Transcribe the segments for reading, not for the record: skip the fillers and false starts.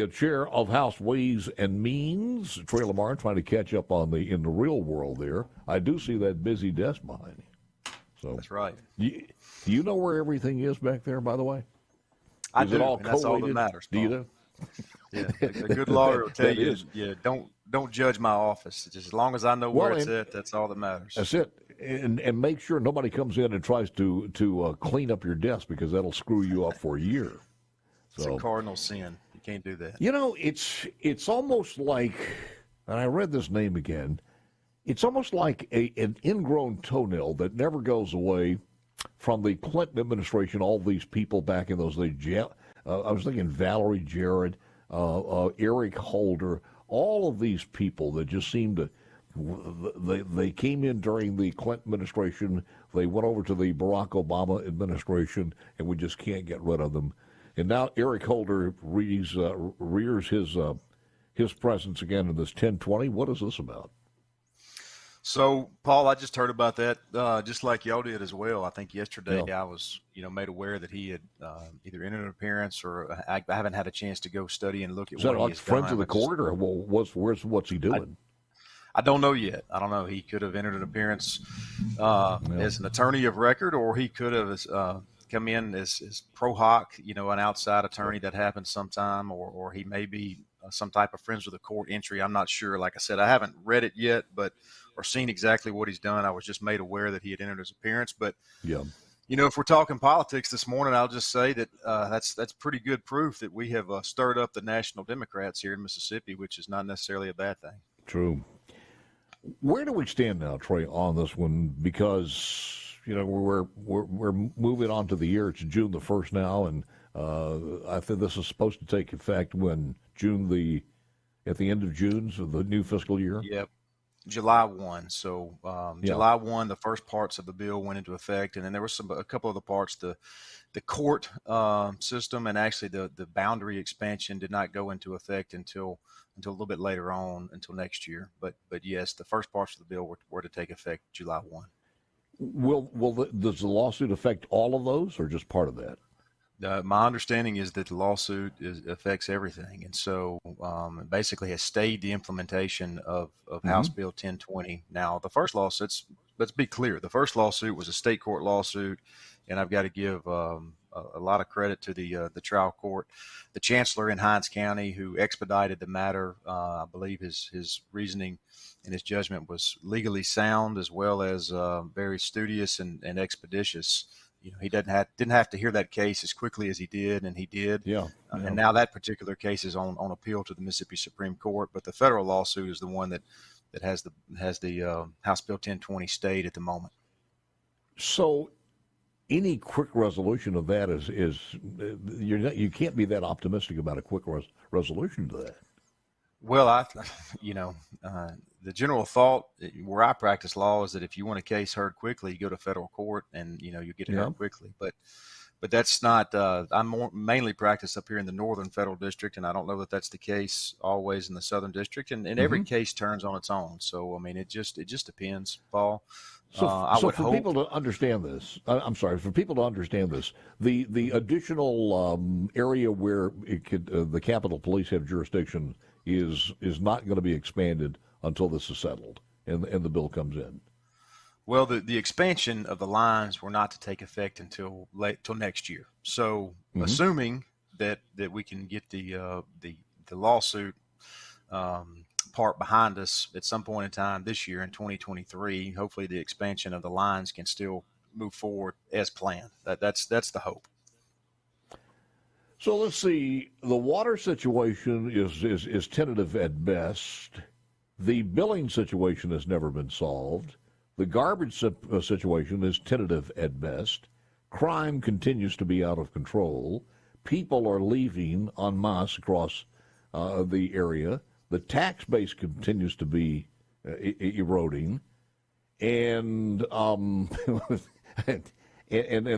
The chair of House Ways and Means, Trey Lamar, trying to catch up on in the real world there. I do see that busy desk behind you. So that's right. Do you know where everything is back there, by the way? I Is do, it all and that's all that matters, Do you Paul. know? Yeah, a good lawyer will tell you, don't judge my office. Just as long as I know where it's at, that's all that matters. That's it. And make sure nobody comes in and tries to clean up your desk, because that'll screw you up for a year. It's a cardinal sin. You can't do that. You know, it's almost like, and I read this name again, it's almost like an ingrown toenail that never goes away from the Clinton administration. All these people back in those days, I was thinking Valerie Jarrett, Eric Holder, all of these people that just seemed to, they came in during the Clinton administration, they went over to the Barack Obama administration, and we just can't get rid of them. And now Eric Holder rears his presence again in this 1020. What is this about? So, Paul, I just heard about that, just like y'all did as well. I think yesterday I was, made aware that he had either entered an appearance, or I haven't had a chance to go study and look at what he has Friends done. of the court, or what's he doing? I don't know yet. I don't know. He could have entered an appearance as an attorney of record, or he could have come in as pro hoc, an outside attorney. That happens sometime, or he may be some type of friends with the court entry. I'm not sure. Like I said, I haven't read it yet, or seen exactly what he's done. I was just made aware that he had entered his appearance. But, if we're talking politics this morning, I'll just say that that's pretty good proof that we have stirred up the national Democrats here in Mississippi, which is not necessarily a bad thing. True. Where do we stand now, Trey, on this one? Because we're moving on to the year. It's June the 1st now, and I think this is supposed to take effect when at the end of June, so the new fiscal year. Yep, July 1. So July 1, the first parts of the bill went into effect, and then there was a couple of the parts, the court system, and actually the boundary expansion did not go into effect until a little bit later on, until next year. But yes, the first parts of the bill were to take effect July 1. Does the lawsuit affect all of those, or just part of that? My understanding is that the lawsuit affects everything, and so basically has stayed the implementation of House Bill 1020. Now, the first lawsuit, let's be clear, the first lawsuit was a state court lawsuit, and I've got to give a lot of credit to the trial court, the chancellor in Hinds County, who expedited the matter. I believe his reasoning and his judgment was legally sound, as well as very studious and expeditious. He didn't have to hear that case as quickly as he did, and he did. And now that particular case is on appeal to the Mississippi Supreme Court. But the federal lawsuit is the one that has the House Bill 1020 stayed at the moment. So, any quick resolution of that is you can't be that optimistic about a quick resolution to that. Well, the general thought where I practice law is that if you want a case heard quickly, you go to federal court and, you get it heard quickly. But that's not, I'm mainly practice up here in the Northern Federal District, and I don't know that that's the case always in the Southern District. And every case turns on its own. So, I mean, it just depends, Paul. So for people to understand this, the additional area where the Capitol Police have jurisdiction is not going to be expanded until this is settled and the bill comes in. Well, the expansion of the lines were not to take effect until next year. So, assuming that we can get the lawsuit part behind us at some point in time this year in 2023, hopefully the expansion of the lines can still move forward as planned. That's the hope. So let's see. The water situation is tentative at best. The billing situation has never been solved. The garbage situation is tentative at best. Crime continues to be out of control. People are leaving en masse across the area. The tax base continues to be eroding, and and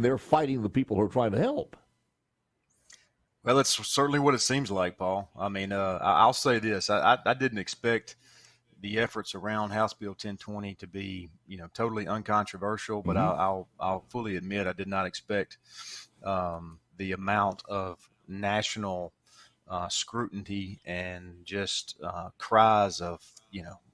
they're fighting the people who are trying to help. Well, that's certainly what it seems like, Paul. I mean, I'll say this: I didn't expect the efforts around House Bill 1020 to be, totally uncontroversial, but I'll fully admit I did not expect the amount of national scrutiny and just cries of,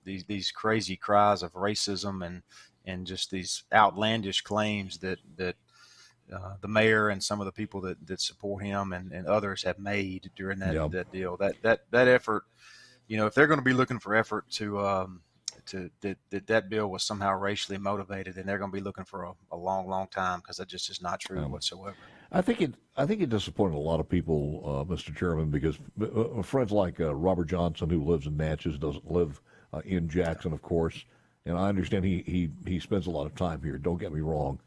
these crazy cries of racism and just these outlandish claims that the mayor and some of the people that support him and others have made during that deal. That effort, if they're going to be looking for effort that bill was somehow racially motivated, then they're going to be looking for a long, long time, because that just is not true whatsoever. I think it disappointed a lot of people, Mr. Chairman, because friends like Robert Johnson, who lives in Natchez, doesn't live in Jackson, of course, and I understand he spends a lot of time here. Don't get me wrong,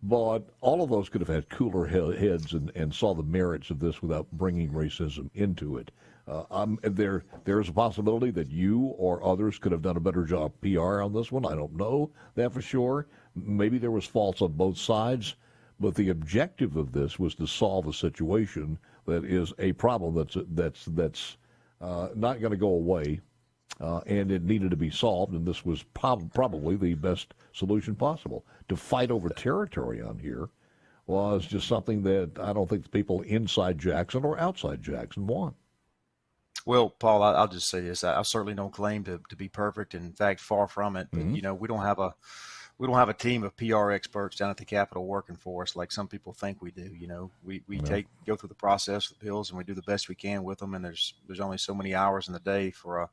but all of those could have had cooler heads and saw the merits of this without bringing racism into it. There's a possibility that you or others could have done a better job PR on this one. I don't know that for sure. Maybe there was faults on both sides, but the objective of this was to solve a situation that is a problem that's not going to go away, and it needed to be solved. And this was probably the best solution possible. To fight over territory on here was just something that I don't think the people inside Jackson or outside Jackson want. Well, Paul, I'll just say this: I certainly don't claim to be perfect. In fact, far from it. Mm-hmm. But, we don't have a team of PR experts down at the Capitol working for us like some people think we do. We go through the process with bills, and we do the best we can with them. And there's only so many hours in the day for a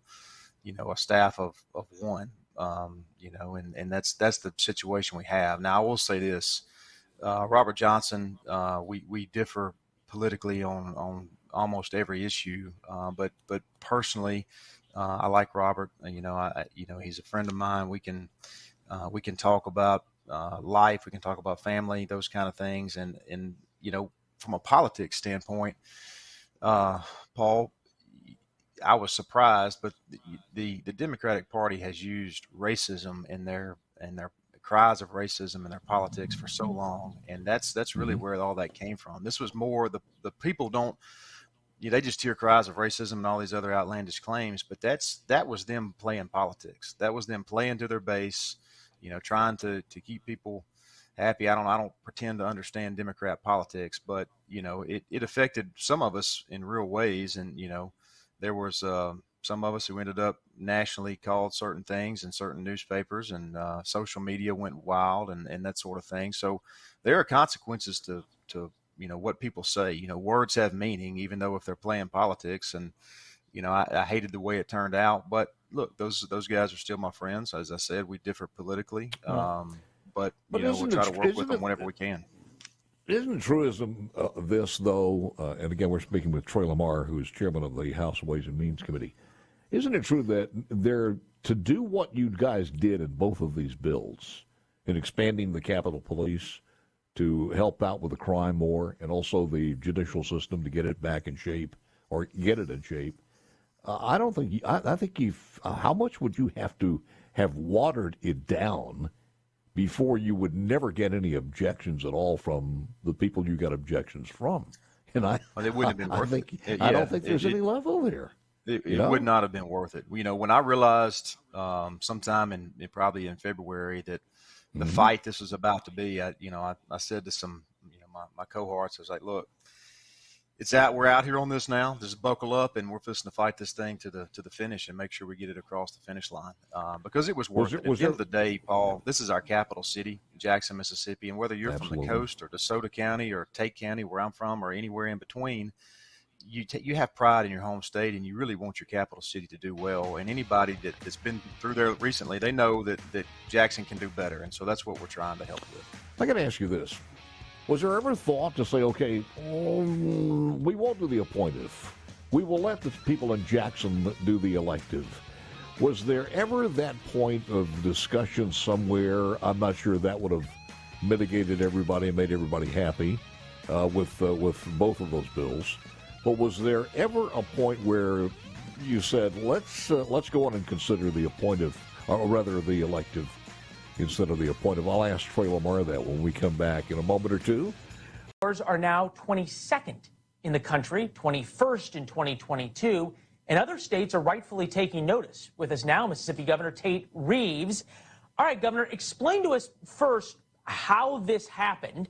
staff of one. And that's the situation we have. Now, I will say this: Robert Johnson, we differ politically on almost every issue, but personally, I like Robert. He's a friend of mine. We can talk about life. We can talk about family, those kind of things. And from a politics standpoint, Paul, I was surprised, but the Democratic Party has used racism in their cries of racism in their politics for so long, and that's really where all that came from. This was more the people don't. They just hear cries of racism and all these other outlandish claims, but that was them playing politics. That was them playing to their base, trying to keep people happy. I don't pretend to understand Democrat politics, but it affected some of us in real ways, and there was some of us who ended up nationally called certain things in certain newspapers, and social media went wild and that sort of thing. So there are consequences to what people say. Words have meaning, even though if they're playing politics. And I hated the way it turned out, but look, those guys are still my friends. As I said, we differ politically, but we'll try to work with them whenever we can. Isn't truism this, though, and again, we're speaking with Trey Lamar, who is chairman of the House Ways and Means Committee. Isn't it true that to do what you guys did in both of these bills, in expanding the Capitol Police to help out with the crime more, and also the judicial system to get it back in shape, or get it in shape, I think how much would you have to have watered it down before you would never get any objections at all from the people you got objections from? And it wouldn't have been worth it. I don't think there's any level there. It would not have been worth it. When I realized sometime probably in February that the fight this was about to be, I said to some, my cohorts, I was like, look, we're out here on this now. Just buckle up, and we're fixing to fight this thing to the finish and make sure we get it across the finish line. Because it was worth it. At the end of the day, Paul, this is our capital city, Jackson, Mississippi, and whether you're from the coast or DeSoto County or Tate County, where I'm from, or anywhere in between, you have pride in your home state, and you really want your capital city to do well. And anybody that's been through there recently, they know that Jackson can do better, and so that's what we're trying to help with. I got to ask you this. Was there ever thought to say, okay, we won't do the appointive. We will let the people in Jackson do the elective. Was there ever that point of discussion somewhere? I'm not sure that would have mitigated everybody and made everybody happy with both of those bills. But was there ever a point where you said, let's go on and consider the appointive, or rather the elective, instead of the appointive? I'll ask Trey Lamar that when we come back in a moment or two. Are now 22nd in the country, 21st in 2022, and other states are rightfully taking notice. With us now, Mississippi Governor Tate Reeves. All right, Governor, explain to us first how this happened,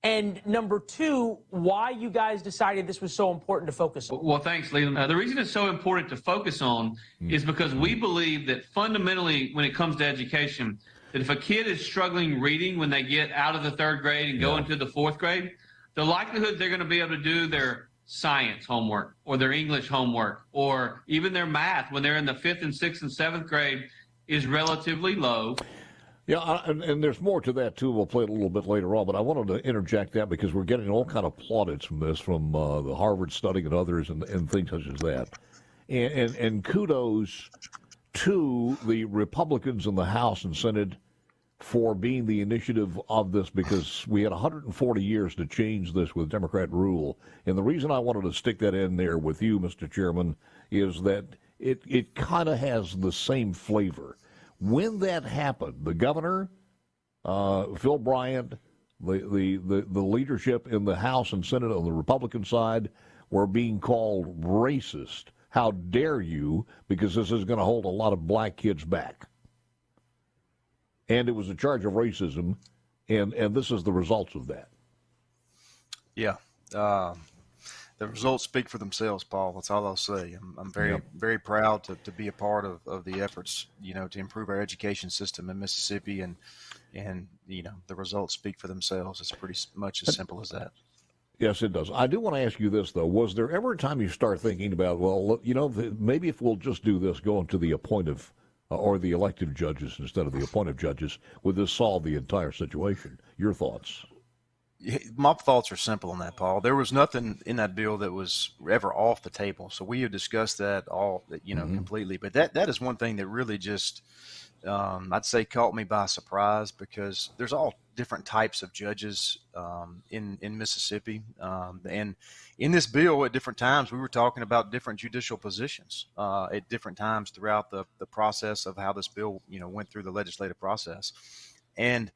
And number two, why you guys decided this was so important to focus on. Well, thanks, Leland. The reason it's so important to focus on is because we believe that fundamentally, when it comes to education, that if a kid is struggling reading when they get out of the third grade and go into the fourth grade, the likelihood they're going to be able to do their science homework or their English homework or even their math when they're in the fifth and sixth and seventh grade is relatively low. Yeah, and there's more to that, too. We'll play it a little bit later on, but I wanted to interject that because we're getting all kind of plaudits from this, from the Harvard study and others and things such as that. And kudos to the Republicans in the House and Senate for being the initiative of this, because we had 140 years to change this with Democrat rule. And the reason I wanted to stick that in there with you, Mr. Chairman, is that it kind of has the same flavor. When that happened, the governor, Phil Bryant, the leadership in the House and Senate on the Republican side were being called racist. How dare you, because this is going to hold a lot of black kids back. And it was a charge of racism, and this is the results of that. Yeah. The results speak for themselves, Paul. That's all I'll say. I'm very proud to be a part of the efforts, to improve our education system in Mississippi, and the results speak for themselves. It's pretty much as simple as that. Yes, it does. I do want to ask you this, though. Was there ever a time you start thinking about, well, maybe if we'll just do this, going to the appointive or the elected judges instead of the appointed judges, would this solve the entire situation? Your thoughts? My thoughts are simple on that, Paul. There was nothing in that bill that was ever off the table. So we have discussed that all, completely. But that is one thing that really just, I'd say, caught me by surprise, because there's all different types of judges in Mississippi. And in this bill, at different times, we were talking about different judicial positions at different times throughout the process of how this bill, went through the legislative process. And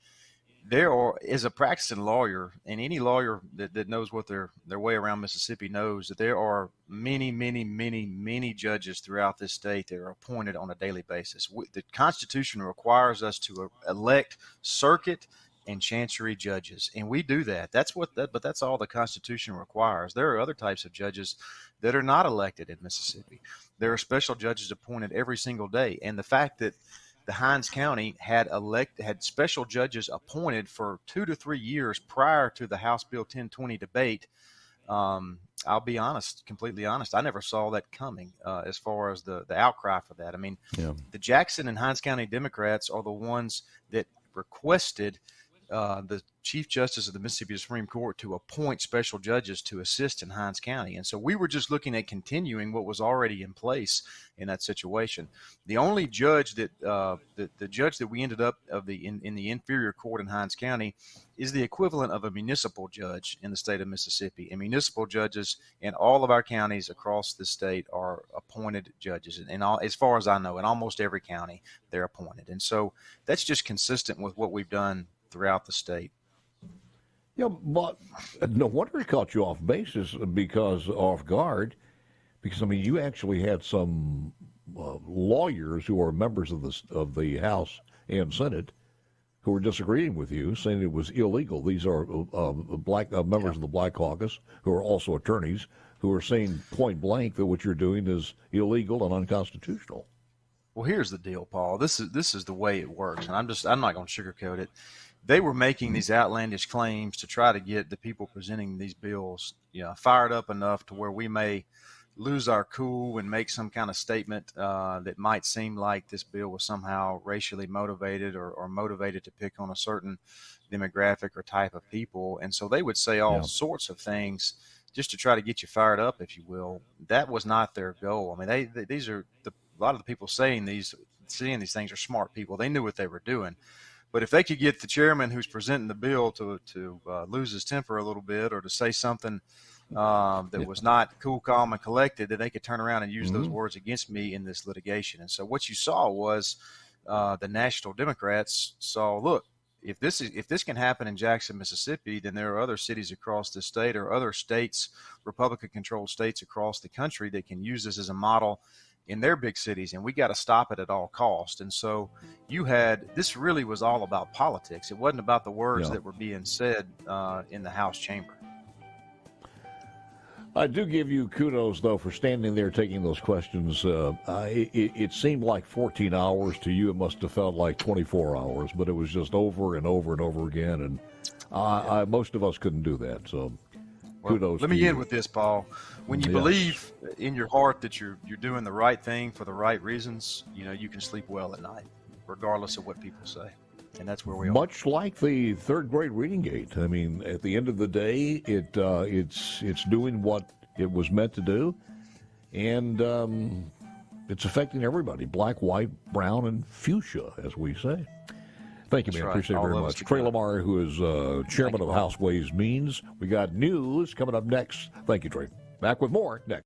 there are, as a practicing lawyer, and any lawyer that knows what their way around Mississippi knows, that there are many judges throughout this state that are appointed on a daily basis. The Constitution requires us to elect circuit and chancery judges, and we do that. But that's all the Constitution requires. There are other types of judges that are not elected in Mississippi. There are special judges appointed every single day, and the fact that the Hinds County had special judges appointed for 2 to 3 years prior to the House Bill 1020 debate. I'll be honest, completely honest, I never saw that coming as far as the outcry for that. I mean, the Jackson and Hinds County Democrats are the ones that requested the Chief Justice of the Mississippi Supreme Court to appoint special judges to assist in Hinds County. And so we were just looking at continuing what was already in place in that situation. The only judge that the judge that we ended up in the inferior court in Hinds County is the equivalent of a municipal judge in the state of Mississippi. And municipal judges in all of our counties across the state are appointed judges. And as far as I know, in almost every county, they're appointed. And so that's just consistent with what we've done throughout the state. Yeah, but no wonder it caught you off guard, because I mean, you actually had some lawyers who are members of the House and Senate who were disagreeing with you, saying it was illegal. These are black members of the Black Caucus who are also attorneys who are saying point blank that what you're doing is illegal and unconstitutional. Well, here's the deal, Paul. This is the way it works, and I'm not going to sugarcoat it. They were making these outlandish claims to try to get the people presenting these bills, fired up enough to where we may lose our cool and make some kind of statement that might seem like this bill was somehow racially motivated or motivated to pick on a certain demographic or type of people. And so they would say all sorts of things just to try to get you fired up, if you will. That was not their goal. I mean, a lot of the people saying these things are smart people. They knew what they were doing. But if they could get the chairman who's presenting the bill to lose his temper a little bit, or to say something that was not cool, calm, and collected, then they could turn around and use those words against me in this litigation. And so what you saw was the national Democrats saw, look, if this can happen in Jackson, Mississippi, then there are other cities across the state or other states, Republican-controlled states across the country, that can use this as a model in their big cities, and we got to stop it at all cost. And so this really was all about politics. It wasn't about the words that were being said in the House chamber. I do give you kudos, though, for standing there taking those questions. It seemed like 14 hours. To you, it must have felt like 24 hours, but it was just over and over and over again, and most of us couldn't do that, so kudos let to me you. end with this, Paul. When you believe in your heart that you're doing the right thing for the right reasons, you can sleep well at night, regardless of what people say. And that's where we are. Much like the third grade reading gate. I mean, at the end of the day, it's doing what it was meant to do, and it's affecting everybody, black, white, brown, and fuchsia, as we say. Thank you, man. Right. Appreciate it very much. Trey Lamar, who is chairman of House Ways Means. We got news coming up next. Thank you, Trey. Back with more next.